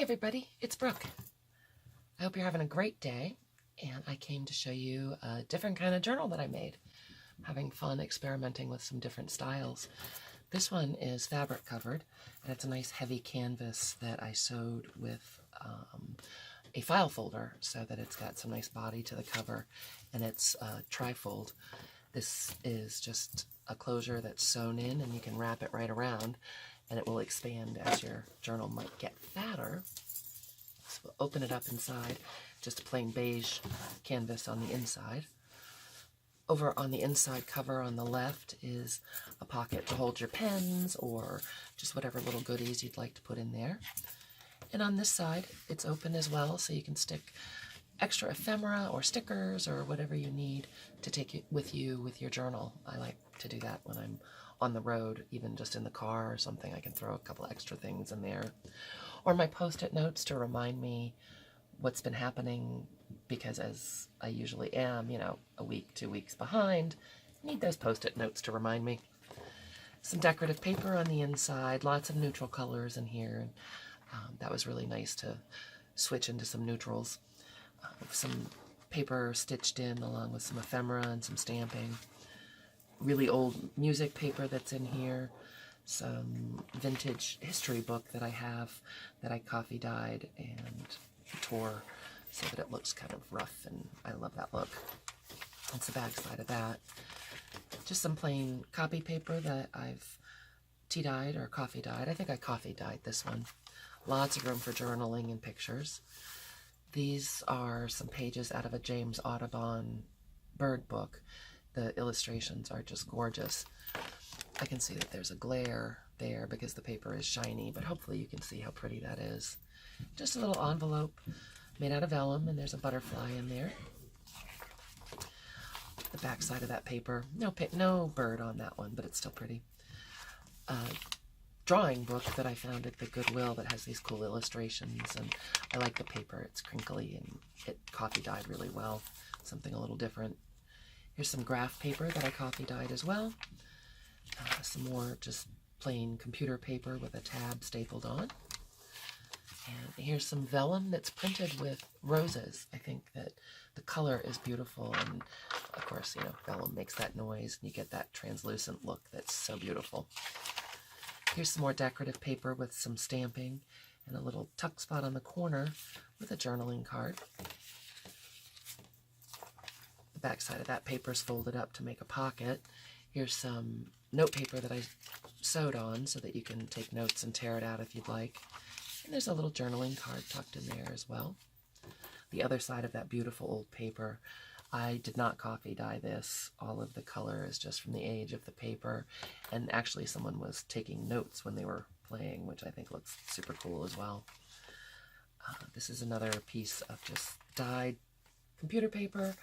everybody, it's Brooke. I hope you're having a great day, and I came to show you a different kind of journal that I made. I'm having fun experimenting with some different styles. This one is fabric covered, and it's a nice heavy canvas that I sewed with a file folder so that it's got some nice body to the cover, and it's trifold. This is just a closure that's sewn in, and you can wrap it right around, and it will expand as your journal might get fatter. So we'll open it up inside, just a plain beige canvas on the inside. Over on the inside cover on the left is a pocket to hold your pens or just whatever little goodies you'd like to put in there. And on this side, it's open as well, so you can stick extra ephemera or stickers or whatever you need to take it with you with your journal. I like to do that when I'm on the road, even just in the car or something. I can throw a couple extra things in there. Or my post-it notes to remind me what's been happening, because as I usually am, a week, 2 weeks behind, I need those post-it notes to remind me. Some decorative paper on the inside, lots of neutral colors in here. And that was really nice to switch into some neutrals. Some paper stitched in along with some ephemera and some stamping. Really old music paper that's in here. Some vintage history book that I have that I coffee dyed and tore so that it looks kind of rough, and I love that look. That's the back side of that. Just some plain copy paper that I've tea dyed or coffee dyed. I think I coffee dyed this one. Lots of room for journaling and pictures. These are some pages out of a James Audubon bird book. The illustrations are just gorgeous. I can see that there's a glare there because the paper is shiny, but hopefully you can see how pretty that is. Just a little envelope made out of vellum, and there's a butterfly in there. The back side of that paper, no bird on that one, but it's still pretty. Drawing book that I found at the Goodwill that has these cool illustrations, and I like the paper. It's crinkly and it coffee dyed really well. Something a little different. Here's some graph paper that I coffee dyed as well. Some more just plain computer paper with a tab stapled on. And here's some vellum that's printed with roses. I think that the color is beautiful, and of course, vellum makes that noise, and you get that translucent look that's so beautiful. Here's some more decorative paper with some stamping and a little tuck spot on the corner with a journaling card. The back side of that paper is folded up to make a pocket. Here's some note paper that I sewed on so that you can take notes and tear it out if you'd like. And there's a little journaling card tucked in there as well. The other side of that beautiful old paper, I did not coffee dye this. All of the color is just from the age of the paper. And actually someone was taking notes when they were playing, which I think looks super cool as well. This is another piece of just dyed computer paper,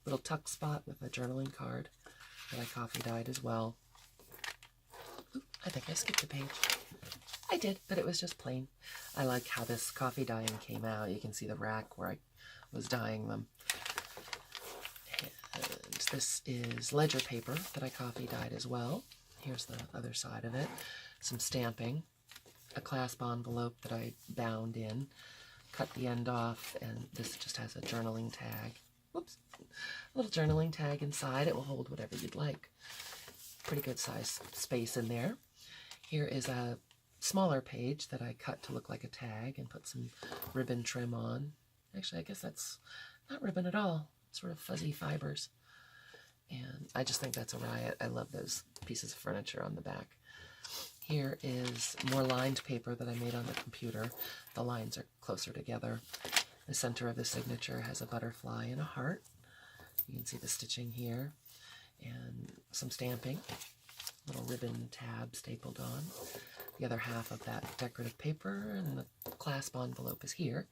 little tuck spot with a journaling card that I coffee dyed as well. Oop, I think I skipped a page. I did, but it was just plain. I like how this coffee dyeing came out. You can see the rack where I was dyeing them. And this is ledger paper that I coffee dyed as well. Here's the other side of it. Some stamping, a clasp envelope that I bound in, cut the end off, and this just has a journaling tag. Whoops. A little journaling tag inside. It will hold whatever you'd like. Pretty good size space in there. Here is a smaller page that I cut to look like a tag and put some ribbon trim on. Actually, I guess that's not ribbon at all. It's sort of fuzzy fibers. And I just think that's a riot. I love those pieces of furniture on the back. Here is more lined paper that I made on the computer. The lines are closer together. The center of the signature has a butterfly and a heart. You can see the stitching here. And some stamping. Little ribbon tab stapled on. The other half of that decorative paper, and the clasp envelope is here.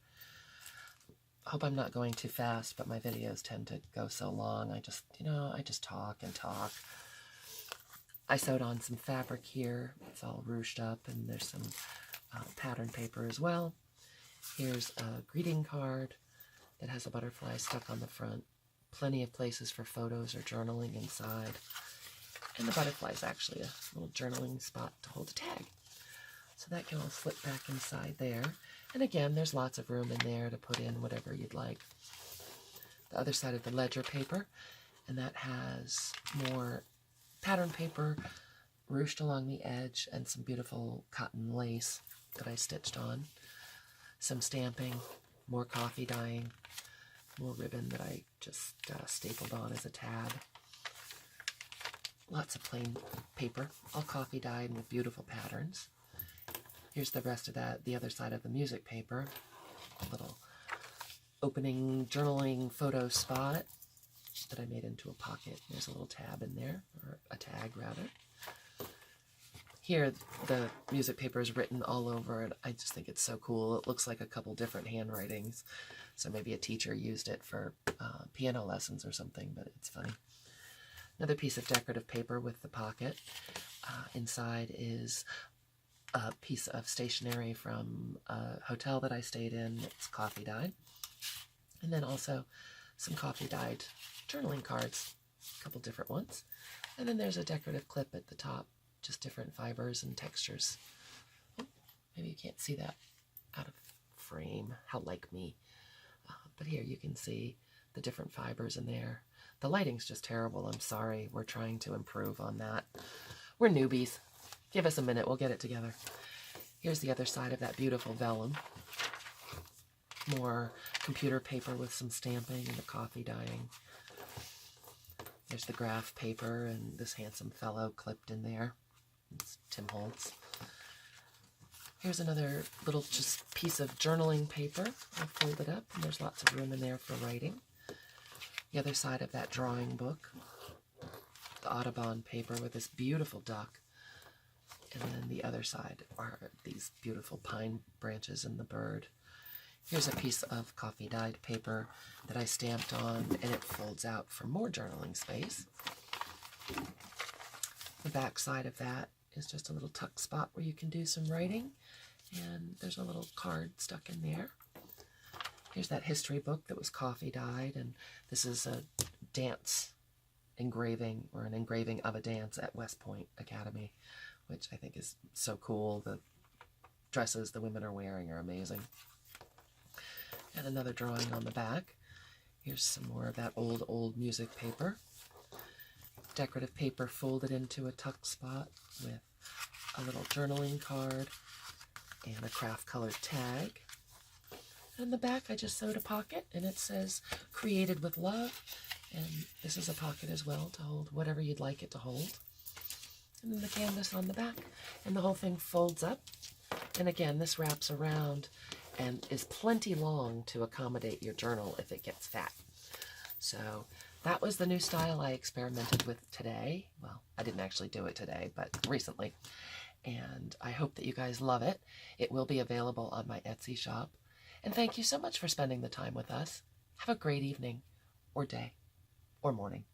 I hope I'm not going too fast, but my videos tend to go so long. I just talk and talk. I sewed on some fabric here. It's all ruched up, and there's some pattern paper as well. Here's a greeting card that has a butterfly stuck on the front. Plenty of places for photos or journaling inside. And the butterfly is actually a little journaling spot to hold a tag. So that can all slip back inside there. And again, there's lots of room in there to put in whatever you'd like. The other side of the ledger paper, and that has more pattern paper ruched along the edge and some beautiful cotton lace that I stitched on. Some stamping, more coffee dyeing, more ribbon that I just stapled on as a tab. Lots of plain paper, all coffee dyed with beautiful patterns. Here's the rest of that, the other side of the music paper. A little opening journaling photo spot that I made into a pocket. There's a little tab in there, or a tag rather. Here, the music paper is written all over, and I just think it's so cool. It looks like a couple different handwritings, so maybe a teacher used it for piano lessons or something, but it's funny. Another piece of decorative paper with the pocket. Inside is a piece of stationery from a hotel that I stayed in. It's coffee dyed. And then also some coffee dyed journaling cards, a couple different ones. And then there's a decorative clip at the top, just different fibers and textures. Oh, maybe you can't see that out of frame, how like me. But here you can see the different fibers in there. The lighting's just terrible, I'm sorry. We're trying to improve on that. We're newbies. Give us a minute, we'll get it together. Here's the other side of that beautiful vellum. More computer paper with some stamping and the coffee dyeing. There's the graph paper and this handsome fellow clipped in there. It's Tim Holtz. Here's another little just piece of journaling paper. I'll fold it up, and there's lots of room in there for writing. The other side of that drawing book, the Audubon paper with this beautiful duck. And then the other side are these beautiful pine branches and the bird. Here's a piece of coffee dyed paper that I stamped on, and it folds out for more journaling space. The back side of that is just a little tuck spot where you can do some writing, and there's a little card stuck in there. Here's that history book that was coffee dyed, and this is a dance engraving, or an engraving of a dance at West Point Academy, which I think is so cool. The dresses the women are wearing are amazing. And another drawing on the back. Here's some more of that old music paper. Decorative paper folded into a tuck spot with a little journaling card and a craft colored tag. And in the back I just sewed a pocket, and it says created with love. And this is a pocket as well to hold whatever you'd like it to hold. And then the canvas on the back. And the whole thing folds up. And again, this wraps around and is plenty long to accommodate your journal if it gets fat. So that was the new style I experimented with today. Well, I didn't actually do it today, but recently. And I hope that you guys love it. It will be available on my Etsy shop. And thank you so much for spending the time with us. Have a great evening, or day, or morning.